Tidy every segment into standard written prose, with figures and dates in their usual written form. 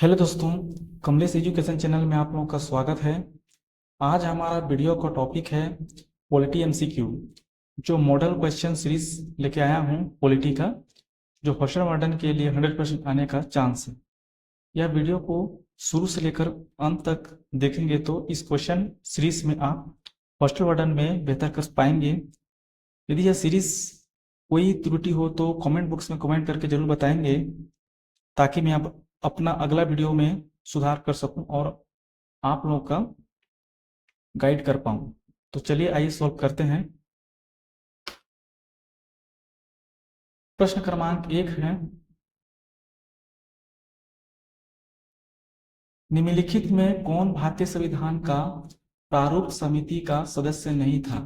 Hello दोस्तों, Kamlesh education channel में आप लोगों का स्वागत है। आज हमारा वीडियो का टॉपिक है पॉलिटी एमसीक्यू, जो मॉडल क्वेश्चन सीरीज लेके आया हूँ पॉलिटी का, जो हॉस्टल वार्डन के लिए 100% आने का चांस है। यह वीडियो को शुरू से लेकर अंत तक देखेंगे तो इस क्वेश्चन सीरीज में आप हॉस्टल वार्डन में बेहतर कर पाएंगे। यदि यह सीरीज कोई त्रुटि हो तो कमेंट बॉक्स में कमेंट करके जरूर बताएंगे, ताकि मैं अब अपना अगला वीडियो में सुधार कर सकूं और आप लोगों का गाइड कर पाऊं। तो चलिए आइए सॉल्व करते हैं। प्रश्न क्रमांक 1 है, निम्नलिखित में कौन भारतीय संविधान का प्रारूप समिति का सदस्य नहीं था?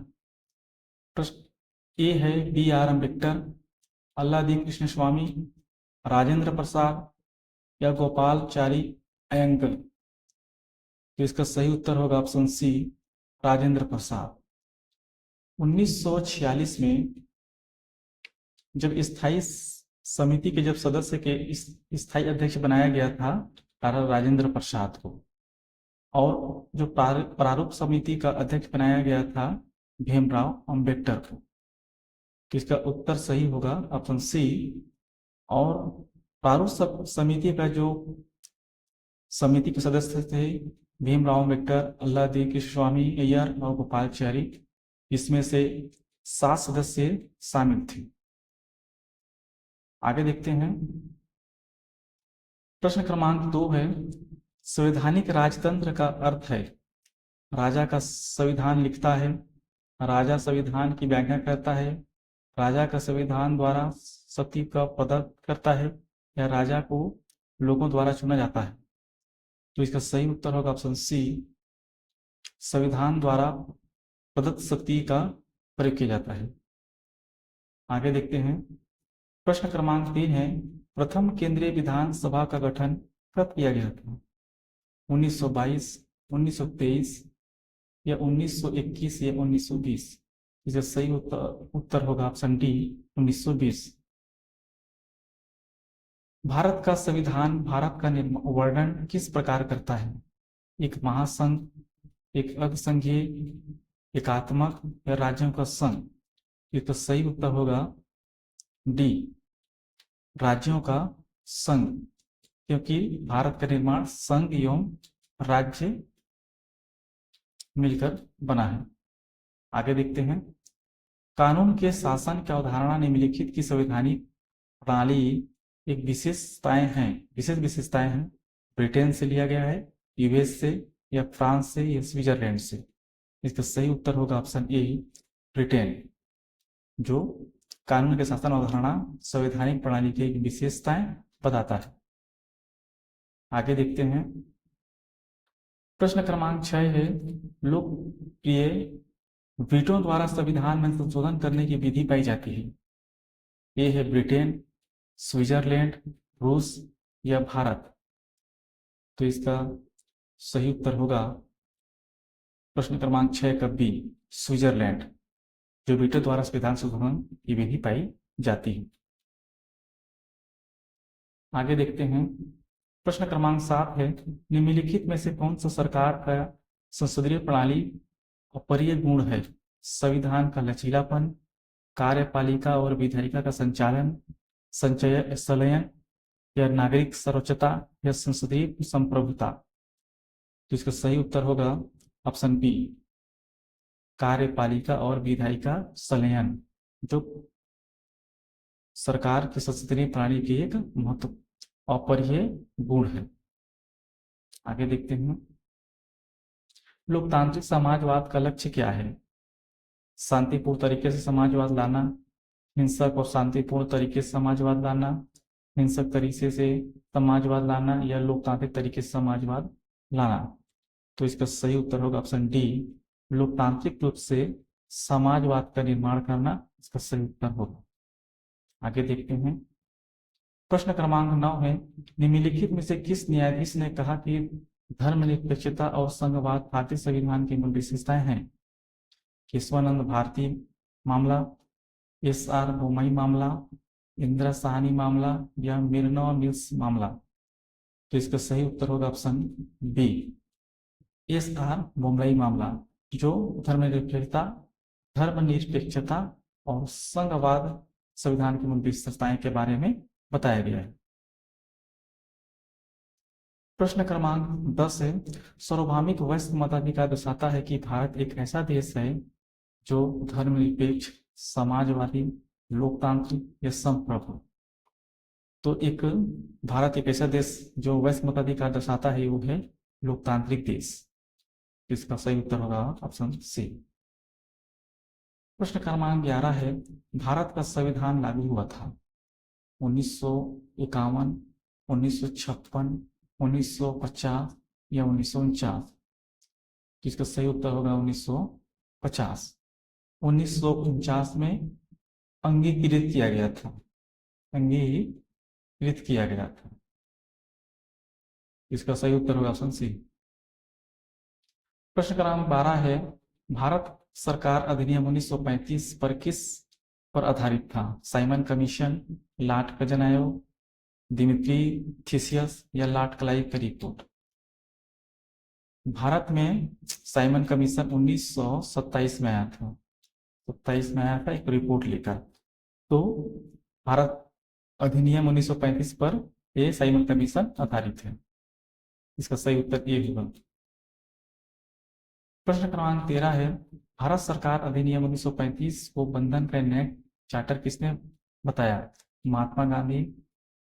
प्रश्न ए है बी आर अम्बेडकर, अल्लादीन कृष्ण स्वामी, राजेंद्र प्रसाद या गोपालचारी अयंगर। तो इसका सही उत्तर होगा ऑप्शन सी, राजेंद्र प्रसाद। 1946 में जब स्थायी समिति के जब सदस्य के स्थायी अध्यक्ष बनाया गया था राजेंद्र प्रसाद को, और जो प्रारूप समिति का अध्यक्ष बनाया गया था भीमराव अंबेडकर को। तो इसका उत्तर सही होगा ऑप्शन सी। और प्रारूप समिति का जो समिति के सदस्य थे भीमराव अंबेडकर, अल्लादीन कृष्ण स्वामी अय्यर और गोपालचारी, इसमें से 7 सदस्य शामिल थे। आगे देखते हैं। प्रश्न क्रमांक 2 है, संवैधानिक राजतंत्र का अर्थ है राजा का संविधान लिखता है, राजा संविधान की व्याख्या करता है, राजा का संविधान द्वारा सत्य का प्रदत्त करता है, या राजा को लोगों द्वारा चुना जाता है। तो इसका सही उत्तर होगा ऑप्शन सी, संविधान द्वारा प्रदत्त शक्ति का प्रयोग किया जाता है। आगे देखते हैं। प्रश्न क्रमांक 3 है, प्रथम केंद्रीय विधानसभा का गठन कब किया गया था? 1922, 1923 या 1921 या 1920? इसका सही उत्तर होगा ऑप्शन डी, 1920। भारत का संविधान भारत का वर्णन किस प्रकार करता है? एक महासंघ, एक अल्पसंघीय, एकात्मक या राज्यों का संघ? इसका सही उत्तर होगा डी, राज्यों का संघ, क्योंकि भारत का निर्माण संघ एवं राज्य मिलकर बना है। आगे देखते हैं। कानून के शासन की अवधारणा निम्नलिखित की संवैधानिक प्रणाली एक विशेष विशेषताएं हैं। ब्रिटेन से लिया गया है, यूएस से या फ्रांस से या स्विट्जरलैंड से? इसका सही उत्तर होगा ऑप्शन ए, ब्रिटेन, जो कानून के शासन अवधारणा संवैधानिक प्रणाली की विशेषताएं बताता है। आगे देखते हैं। प्रश्न क्रमांक 6 है, लोकप्रिय वीटो द्वारा संविधान में संशोधन करने की विधि पाई जाती है। ए है ब्रिटेन, स्विट्जरलैंड, रूस या भारत? तो इसका सही उत्तर होगा प्रश्न क्रमांक 6 का बी, स्विट्जरलैंड, जो वीटो द्वारा संविधान संशोधन की विधि पाई जाती है। आगे देखते हैं। प्रश्न क्रमांक 7 है, निम्नलिखित में से कौन सा सरकार का संसदीय प्रणाली अपरिय गुण है? संविधान का लचीलापन, कार्यपालिका और विधायिका का संचालन, संचय संलयन या नागरिक सर्वोच्चता या संसदीय संप्रभुता? तो इसका सही उत्तर होगा ऑप्शन बी, कार्यपालिका और विधायिका संलयन, जो सरकार की संसदीय प्रणाली की एक महत्व अपरिहार्य गुण है। आगे देखते हैं। लोकतांत्रिक समाजवाद का लक्ष्य क्या है? शांतिपूर्ण तरीके से समाजवाद लाना, हिंसक और शांतिपूर्ण तरीके से समाजवाद लाना, हिंसक तरीके से समाजवाद लाना या लोकतांत्रिक तरीके से समाजवाद लाना? तो इसका सही उत्तर होगा ऑप्शन डी, लोकतांत्रिक रूप से समाजवाद का निर्माण करना इसका सही उत्तर होगा। आगे देखते हैं। प्रश्न क्रमांक 9 है, निम्नलिखित में से किस न्यायाधीश ने कहा कि धर्मनिरपेक्षता और संघवाद भारतीय संविधान की मूल विशेषताएं हैं? केशवानंद भारती मामला, एस आर बोमई मामला, इंदिरा साहनी मामला या मिर्नो मिल्स मामला? तो इसका सही उत्तर होगा ऑप्शन बी, एस.आर. बुमरई मामला, जो धर्मनिरपेक्षता धर्मनिरपेक्षता और संघवाद संविधान की मूल विशेषताएं के बारे में बताया गया है। प्रश्न क्रमांक 10 है, सार्वभौमिक वयस्क मताधिकार दर्शाता है कि भारत एक ऐसा देश है जो धर्मनिरपेक्ष, समाजवादी, लोकतांत्रिक या संप्रभु। तो एक भारत एक ऐसा देश जो वयस्क मताधिकार दर्शाता है, वो है लोकतांत्रिक देश। इसका सही उत्तर होगा ऑप्शन सी। प्रश्न क्रमांक 11 है, भारत का संविधान लागू हुआ था 1951, 1956, 1950 या 1949। तो इसका सही उत्तर होगा 1950। 1949 में अंगीकृत किया गया था, अंगीकृत किया गया था। इसका सही उत्तर होगा ऑप्शन सी। प्रश्न क्रमांक 12 है, भारत सरकार अधिनियम 1935 पर किस पर आधारित था? साइमन कमीशन, लॉर्ड कर्जन आयोग, दिमित्री थीसियस या लॉर्ड क्लाइव की रिपोर्ट। भारत में साइमन कमीशन 1927 में आया था, 27 में आया था एक रिपोर्ट लेकर। तो भारत अधिनियम 1935 पर यह साइमन कमीशन आधारित है। इसका सही उत्तर ये होगा। प्रश्न क्रमांक 13 है, भारत सरकार अधिनियम 1935 को बंधन का न्याय चार्टर किसने बताया? महात्मा गांधी,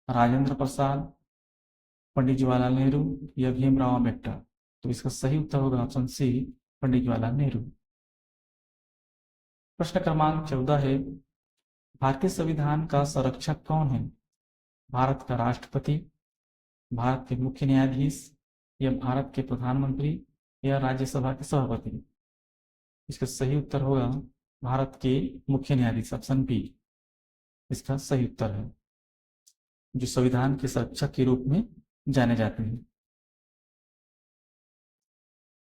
राजेंद्र प्रसाद, पंडित जवाहरलाल नेहरू या भीमराव अम्बेडकर। तो इसका सही उत्तर होगा ऑप्शन सी, पंडित जवाहरलाल नेहरू। प्रश्न क्रमांक 14 है, भारतीय संविधान का संरक्षक कौन है? भारत का राष्ट्रपति, भारत के मुख्य न्यायाधीश या भारत के प्रधानमंत्री या राज्यसभा के सभापति। इसका सही उत्तर होगा भारत के मुख्य न्यायाधीश, ऑप्शन बी इसका सही उत्तर है, जो संविधान के संरक्षक के रूप में जाने जाते हैं।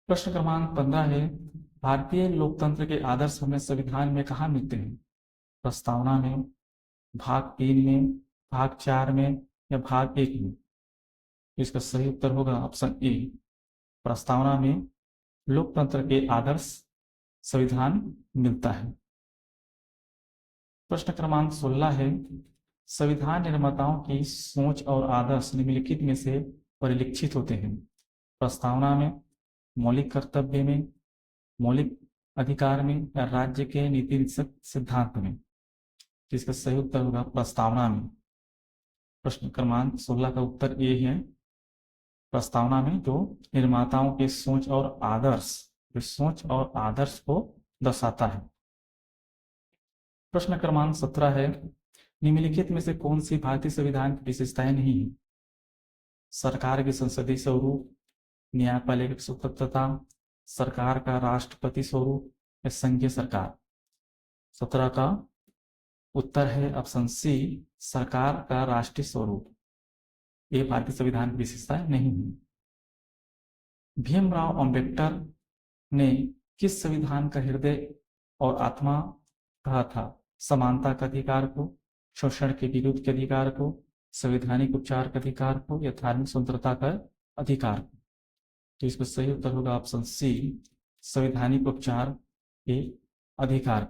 प्रश्न क्रमांक 15 है, भारतीय लोकतंत्र के आदर्श हमें संविधान में कहाँ मिलते हैं? प्रस्तावना में, भाग 3 में, भाग 4 में या भाग 1 में। इसका सही उत्तर होगा ऑप्शन ए, प्रस्तावना में लोकतंत्र के आदर्श संविधान मिलता है। प्रश्न क्रमांक 16 है, संविधान निर्माताओं की सोच और आदर्श निम्नलिखित में से परिलक्षित होते हैं? प्रस्तावना में, मौलिक कर्तव्य में, मौलिक अधिकार में या राज्य के नीति सिद्धांत में। तो इसका सही उत्तर होगा प्रस्तावना में। प्रश्न क्रमांक 16 का उत्तर ए है, प्रस्तावना में, जो निर्माताओं के सोच और आदर्श को दर्शाता है। प्रश्न क्रमांक 17 है, निम्नलिखित में से कौन सी भारतीय संविधान की विशेषताएं नहीं है? सरकार के संसदीय स्वरूप, न्यायपालिका स्वतंत्रता, सरकार का राष्ट्रपति स्वरूप या संघीय सरकार। 17 का उत्तर है ऑप्शन सी, सरकार का राष्ट्रीय स्वरूप। ये भारतीय संविधान की विशेषताएं नहीं है। भीमराव अंबेडकर ने किस संविधान का हृदय और आत्मा कहा था? समानता का अधिकार को, शोषण के विरुद्ध के अधिकार को, संवैधानिक उपचार के अधिकार को या धार्मिक स्वतंत्रता का अधिकार को। तो इसका सही उत्तर होगा ऑप्शन सी, संवैधानिक उपचार के अधिकार।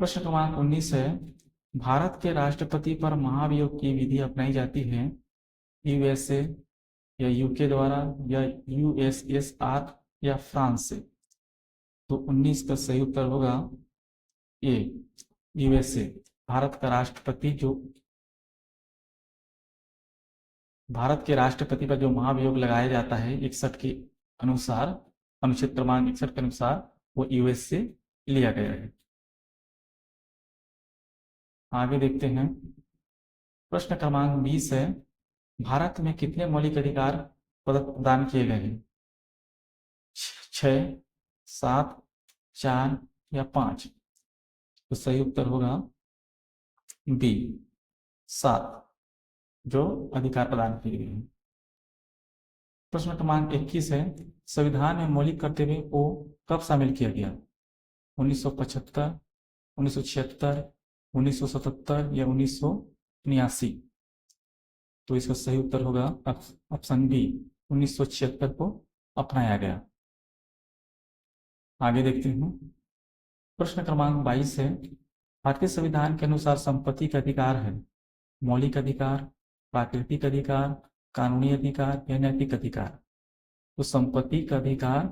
प्रश्न क्रमांक 19 है, भारत के राष्ट्रपति पर महाभियोग की विधि अपनाई जाती है यूएसए या यूके द्वारा या यूएसएसआर या फ्रांस से। तो 19 का सही उत्तर होगा ए, यूएसए। भारत के राष्ट्रपति पर जो महाभियोग लगाया जाता है 61 के अनुसार, अनुच्छेद क्रमांक 61 के अनुसार, वो यूएस से लिया गया है। आगे देखते हैं। प्रश्न क्रमांक 20 है, भारत में कितने मौलिक अधिकार प्रदान किए गए हैं? 6, 7, 4 या 5। तो सही उत्तर होगा बी, 7, जो अधिकार प्रदान किए गए हैं। प्रश्न क्रमांक 21 है, संविधान में मौलिक कर्तव्य को कब शामिल किया गया? 1975, 1976, 1977 या 1979। तो इसका सही उत्तर होगा ऑप्शन बी, 1976 को अपनाया गया। आगे देखते हैं, प्रश्न क्रमांक 22 है, भारतीय संविधान के अनुसार संपत्ति का अधिकार है मौलिक अधिकार, प्राकृतिक अधिकार, कानूनी अधिकार या नैतिक अधिकार। तो संपत्ति का अधिकार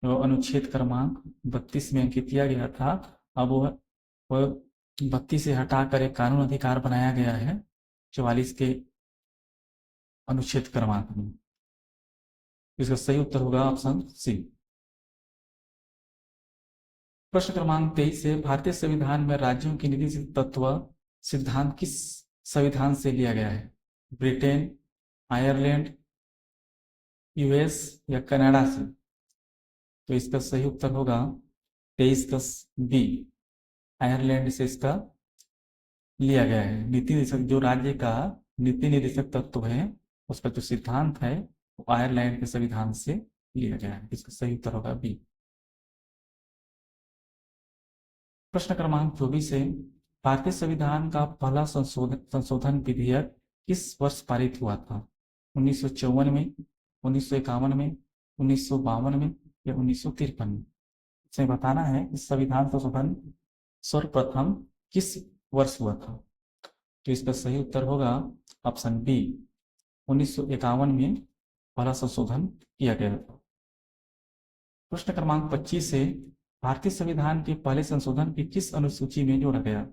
अनुच्छेद क्रमांक 32 में अंकित किया गया था, अब वह 32 से हटाकर एक कानून अधिकार बनाया गया है 44 के अनुच्छेद क्रमांक में। इसका सही उत्तर होगा ऑप्शन सी। प्रश्न क्रमांक 23 है, भारतीय संविधान में राज्यों की नीति तत्व सिद्धांत किस संविधान से लिया गया है? ब्रिटेन, आयरलैंड, यूएस या कनाडा से? तो इसका सही उत्तर होगा 23 का बी, आयरलैंड से इसका लिया गया है। नीति निर्देशक, जो राज्य का नीति निर्देशक तत्व है उसका जो सिद्धांत है वो आयरलैंड के संविधान से लिया गया है। इसका सही उत्तर होगा बी। प्रश्न क्रमांक 24 है, भारतीय संविधान का पहला संशोधन विधेयक किस वर्ष पारित हुआ था? 1954 में, 1951 में, 1952 में या 1953 में? इसे बताना है इस संविधान संशोधन सर्वप्रथम किस वर्ष हुआ था। तो इसका सही उत्तर होगा ऑप्शन बी, 1951 में पहला संशोधन किया गया था। प्रश्न क्रमांक 25 है, भारतीय संविधान के पहले संशोधन की किस अनुसूची में जोड़ा गया?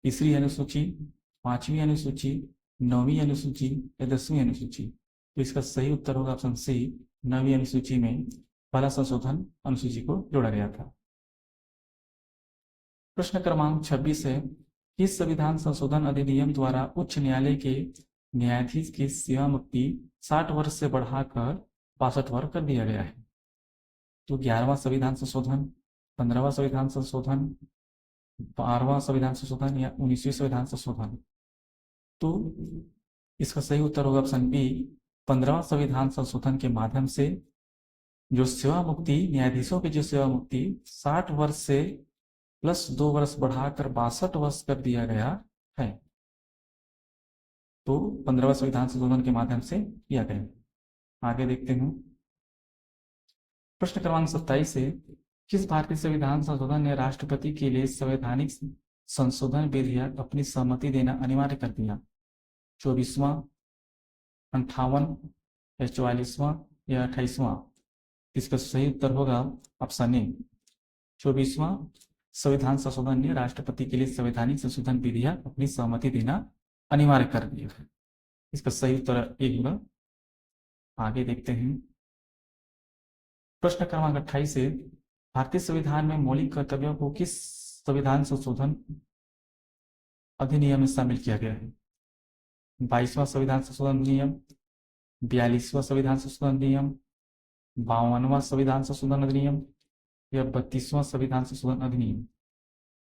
तीसरी अनुसूची, पांचवी अनुसूची, 9वीं अनुसूची या 10वीं अनुसूची? तो इसका सही उत्तर होगा ऑप्शन सी, 9वीं अनुसूची में पहला संशोधन अनुसूची को जोड़ा गया था। प्रश्न क्रमांक 26 है, किस संविधान संशोधन अधिनियम द्वारा उच्च न्यायालय के न्यायाधीश की सेवा मुक्ति 60 वर्ष से बढ़ाकर 62 वर्ष कर दिया गया है? तो 11वां संविधान संशोधन, 15वां संविधान संशोधन, 12वां संविधान संशोधन या 19वीं संविधान संशोधन? तो इसका सही उत्तर होगा ऑप्शन बी, 15वां संविधान संशोधन के माध्यम से जो सेवा मुक्ति, न्यायाधीशों की जो सेवा मुक्ति 60 वर्ष से प्लस 2 वर्ष बढ़ाकर 62 वर्ष कर दिया गया है। तो 15वां संविधान संशोधन के माध्यम से किया गया। आगे देखते हैं, प्रश्न क्रमांक 27 है, किस भारतीय संविधान संशोधन ने राष्ट्रपति के लिए संवैधानिक संशोधन विधेयक अपनी सहमति देना अनिवार्य कर दिया? 24वां, 58 या 44वां या 28वां? इसका सही उत्तर होगा ऑप्शन ए, 24वां संविधान संशोधन ने राष्ट्रपति के लिए संवैधानिक संशोधन विधेयक अपनी सहमति देना अनिवार्य कर दिया है। इसका सही उत्तर ए होगा। आगे देखते हैं, प्रश्न क्रमांक 28 है, भारतीय संविधान में मौलिक कर्तव्यों को किस संविधान संशोधन अधिनियम में शामिल किया गया है? 22वां संविधान संशोधन अधिनियम, 42वां संविधान संशोधन अधिनियम, 52वां संविधान संशोधन अधिनियम या 32वां संविधान संशोधन अधिनियम?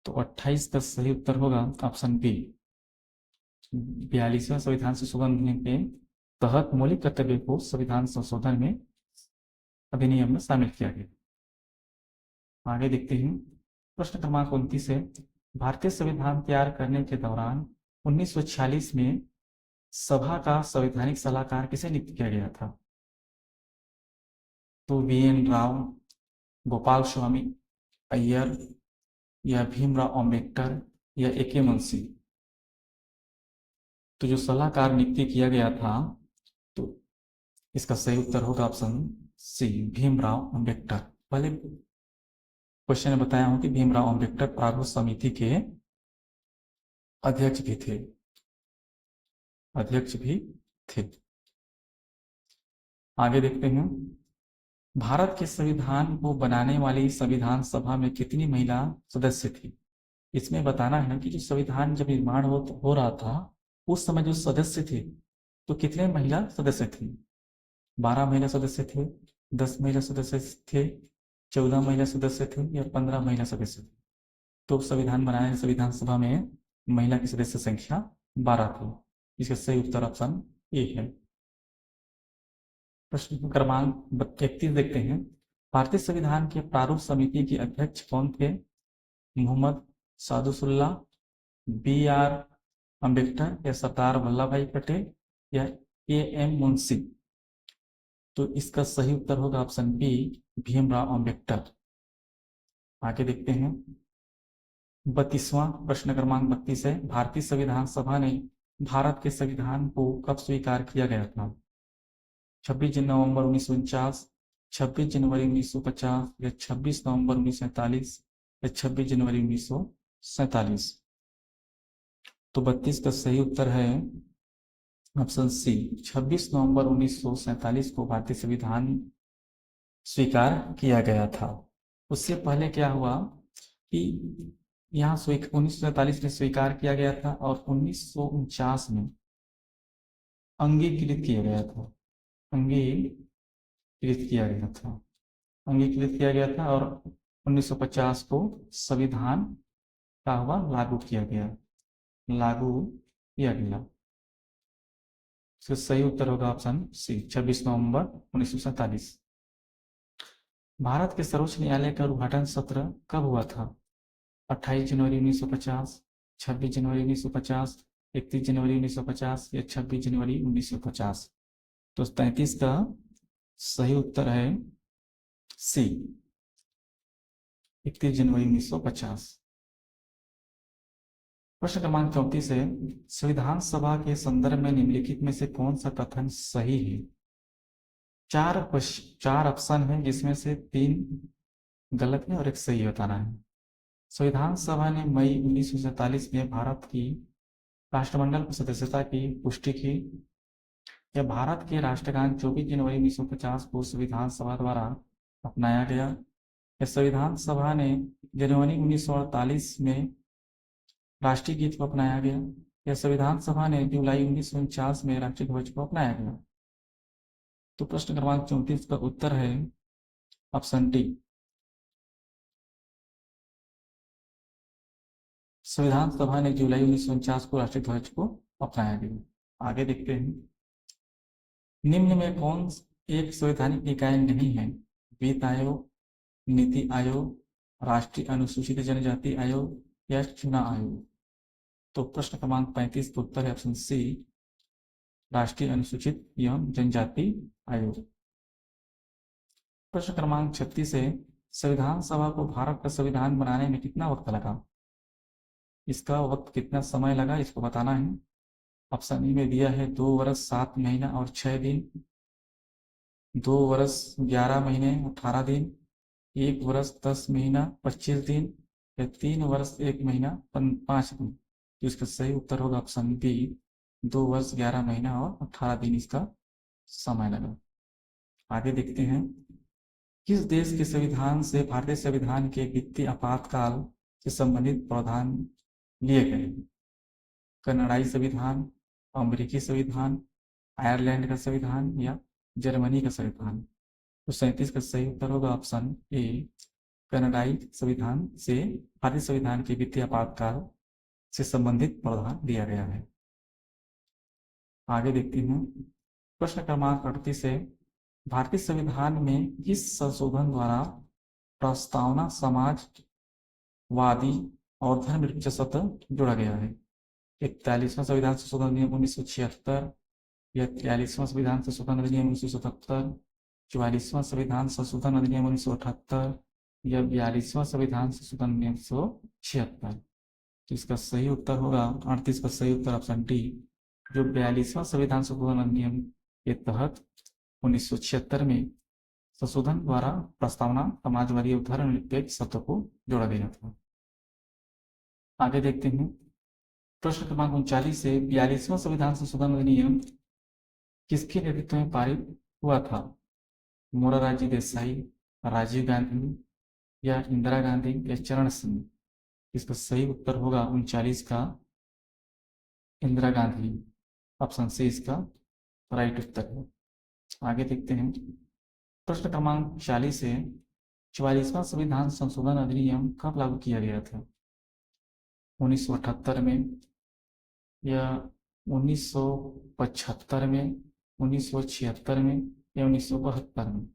तो 28 का सही उत्तर होगा ऑप्शन बी, 42वां संविधान संशोधन अधिनियम के तहत मौलिक कर्तव्य को संविधान संशोधन में अधिनियम में शामिल किया गया। आगे देखते हैं, प्रश्न क्रमांक 29 है, भारतीय संविधान तैयार करने के दौरान 1946 में सभा का संवैधानिक सलाहकार किसे नियुक्त किया गया था? तो VN राव, गोपाल स्वामी अय्यर या भीमराव अम्बेडकर या AK मुंशी? तो जो सलाहकार नियुक्ति किया गया था, तो इसका सही उत्तर होगा ऑप्शन सी, भीमराव अम्बेडकर। पहले क्वेश्चन में बताया हूं कि भीमराव अम्बेडकर प्रारूप समिति के अध्यक्ष भी थे। आगे देखते हैं, भारत के संविधान को बनाने वाली संविधान सभा में कितनी महिला सदस्य थी? इसमें बताना है कि जो संविधान जब निर्माण हो रहा था उस समय जो सदस्य थे तो कितने महिला सदस्य थे? 12 महिला सदस्य थे, 10 महिला सदस्य थे, 14 महिला सदस्य थे या 15 महिला सदस्य थे? तो संविधान बनाने संविधान सभा में महिला की सदस्य संख्या 12 थी। इसका सही उत्तर ऑप्शन ए है। प्रश्न क्रमांक 31 देखते हैं, भारतीय संविधान के प्रारूप समिति के अध्यक्ष कौन थे? मोहम्मद सादुसुल्लाह, BR अम्बेडकर या सरदार वल्लभ भाई पटेल या ए एम मुंशी? तो इसका सही उत्तर होगा ऑप्शन बी, भीमराव अम्बेडकर। आगे देखते हैं 32वां प्रश्न क्रमांक 32 है, भारतीय संविधान सभा ने भारत के संविधान को कब स्वीकार किया गया था? 26 नवंबर 1949, 26 जनवरी 1950 या 26 नवंबर 1947 या 26 जनवरी 1947? तो 32 का सही उत्तर है ऑप्शन सी, 26 नवंबर 1947 को भारतीय संविधान स्वीकार किया गया था। उससे पहले क्या हुआ कि यहाँ 1947 में स्वीकार किया गया था और 1949 में अंगीकृत किया गया था। अंगीकृत किया गया था अंगीकृत किया गया था और 1950 को संविधान का हुआ लागू किया गया। इसका सही उत्तर होगा ऑप्शन सी, 26 नवंबर 1947। भारत के सर्वोच्च न्यायालय का उद्घाटन सत्र कब हुआ था? 28 जनवरी 1950, 26 जनवरी 1950, 31 जनवरी 1950 या 26 जनवरी 1950? तो 33 का सही उत्तर है सी, 31 जनवरी 1950। प्रश्न क्रमांक 34 है, संविधान सभा के संदर्भ में निम्नलिखित में से कौन सा कथन सही है? चार ऑप्शन है जिसमें से 3 गलत है और एक सही बताना है। संविधान सभा ने मई 1947 में भारत की राष्ट्रमंडल की सदस्यता की पुष्टि की। यह भारत के राष्ट्रगान 24 जनवरी 1950 को संविधान सभा द्वारा अपनाया गया। यह संविधान सभा ने जनवरी 1948 में राष्ट्रीय गीत को अपनाया गया। यह संविधान सभा ने जुलाई 1949 में राष्ट्रीय ध्वज को अपनाया गया। तो प्रश्न क्रमांक 34 का उत्तर है ऑप्शन डी, संविधान सभा ने जुलाई 1949 को राष्ट्रीय ध्वज को अपनाया गया। आगे देखते हैं, निम्न में कौन एक संवैधानिक निकाय नहीं है? वित्त आयोग, नीति आयोग, राष्ट्रीय अनुसूचित जनजाति आयोग या चुनाव आयोग? तो प्रश्न क्रमांक 35 का उत्तर है ऑप्शन सी, राष्ट्रीय अनुसूचित एवं जनजाति आयोग। प्रश्न क्रमांक 36 है, संविधान सभा को भारत का संविधान बनाने में कितना वक्त लगा? इसका वक्त कितना समय लगा इसको बताना है। ऑप्शन ई में दिया है 2 वर्ष 7 महीना और 6 दिन, 2 वर्ष 11 महीने 18 दिन, 1 वर्ष 10 महीना 25 दिन या 3 वर्ष 1 महीना 5 दिन? तो इसका सही उत्तर होगा ऑप्शन बी, 2 वर्ष 11 महीना और 18 दिन इसका समय लगा। आगे देखते हैं, किस देश के संविधान से भारतीय संविधान के वित्तीय आपातकाल से संबंधित प्रावधान लिए गए? कनाडाई संविधान, अमेरिकी संविधान, आयरलैंड का संविधान या जर्मनी का संविधान? तो 37 का सही उत्तर होगा ऑप्शन ए, कनाडाई संविधान से भारतीय संविधान के वित्तीय आपातकाल से संबंधित प्रावधान दिया गया है। आगे देखते हैं, प्रश्न क्रमांक 38 है, भारतीय संविधान में किस संशोधन द्वारा प्रस्तावना समाजवादी और धर्मनिरपेक्ष शब्द जोड़ा गया है? 41वां संविधान संशोधन अधिनियम 1976 या 43वां संविधान संशोधन अधिनियम 1977, 44वां संविधान संशोधन अधिनियम 1978 या 42वां संविधान संशोधन अधिनियम 1976? तो इसका सही उत्तर होगा 38 का सही उत्तर ऑप्शन डी, जो 42वां संविधान संशोधन अधिनियम के तहत 1976 में संशोधन द्वारा प्रस्तावना समाजवादी और धर्मनिरपेक्ष शब्द को जोड़ा गया था। आगे देखते हैं, प्रश्न क्रमांक 39 से 42वां संविधान संशोधन अधिनियम किसके नेतृत्व में पारित हुआ था? मोरारजी देसाई, राजीव गांधी या इंदिरा गांधी या चरण सिंह? इसका सही उत्तर होगा 39 का इंदिरा गांधी। ऑप्शन सी इसका राइट उत्तर है। आगे देखते हैं, प्रश्न क्रमांक 40 है, 44वां संविधान संशोधन अधिनियम कब लागू किया गया था? 1978 में या 1975 में, 1976 में या 1972 में?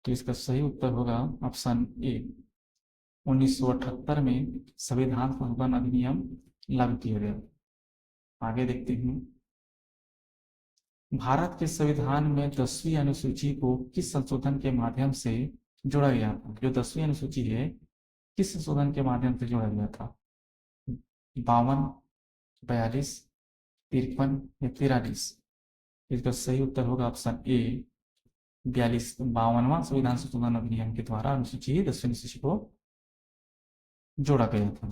तो इसका सही उत्तर होगा ऑप्शन ए, 1978 में संविधान संशोधन अधिनियम लागू किया गया। आगे देखते हैं, भारत के संविधान में 10वीं अनुसूची को किस संशोधन के माध्यम से जोड़ा गया था? जो 10वीं अनुसूची है किस संशोधन के माध्यम से जोड़ा गया था? 52, 42, 53 या 43? इसका सही उत्तर होगा ऑप्शन ए 42। 52वां संविधान संशोधन अधिनियम के द्वारा अनुसूची 10वीं अनुसूची को जोड़ा गया था।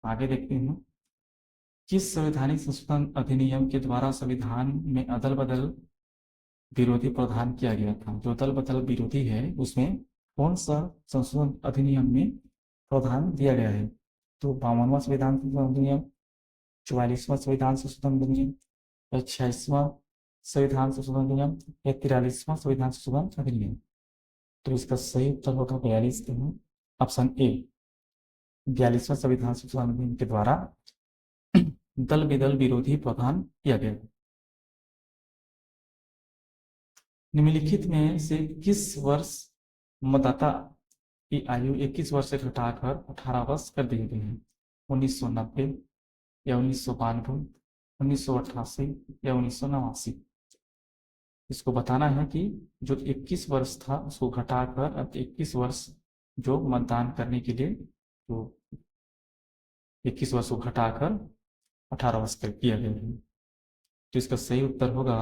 आगे देखते हैं, किस संवैधानिक संशोधन अधिनियम के द्वारा संविधान में अदल बदल विरोधी प्रावधान किया गया था? जो अदल बदल विरोधी है उसमें कौन सा संशोधन अधिनियम में प्रावधान दिया गया है? तो 52वां संविधान संशोधन अधिनियम, 44वां संविधान संशोधन अधिनियम, 86वां संविधान संशोधन अधिनियम या 43वां संविधान संशोधन अधिनियम? तो इसका सही उत्तर होगा 42 ऑप्शन ए 42वां संविधान संशोधन अधिनियम के द्वारा दल बेदल विरोधी प्रावधान किया गया। निम्नलिखित में से किस वर्ष मतदाता की आयु 21 वर्ष से घटाकर 18 वर्ष कर दी गई है? 1990 या 1992, 1988 या 1989? इसको बताना है कि जो 21 वर्ष था उसको घटाकर अब 21 वर्ष जो मतदान करने के लिए तो 21 वर्ष को घटाकर 18 वर्ष कर किया गया है। तो इसका सही उत्तर होगा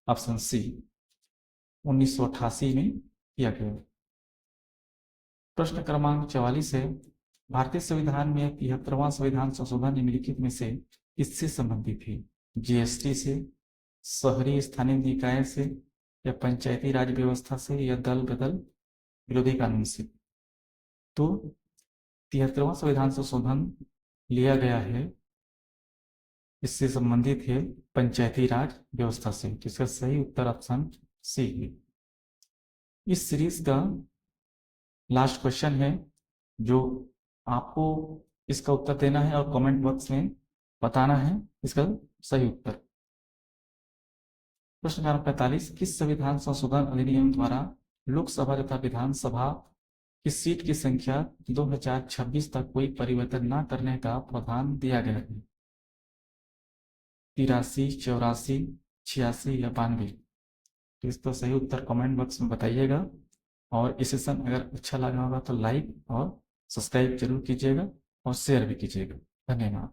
ऑप्शन सी 1988 में किया गया। प्रश्न क्रमांक 44 है, भारतीय संविधान में 73वां संविधान संशोधन निम्नलिखित में से किससे संबंधित है? जीएसटी से, शहरी स्थानीय निकाय से या पंचायती राज व्यवस्था से या दल बदल विरोधी कानून से? तो 73वां संविधान संशोधन लिया गया है, इससे संबंधित है पंचायती राज व्यवस्था से। तो इसका सही उत्तर ऑप्शन सी है। इस सीरीज का लास्ट क्वेश्चन है जो आपको इसका उत्तर देना है और कमेंट बॉक्स में बताना है इसका सही उत्तर। प्रश्न क्रमांक 45, किस संविधान संशोधन अधिनियम द्वारा लोकसभा तथा विधानसभा की सीट की संख्या 2026 तक कोई परिवर्तन न करने का प्रावधान दिया गया है? 83, 84, 86 या 92? तो इसका सही उत्तर कमेंट बॉक्स में बताइएगा और इस सेशन अगर अच्छा लगा होगा तो लाइक और सब्सक्राइब जरूर कीजिएगा और शेयर भी कीजिएगा। धन्यवाद।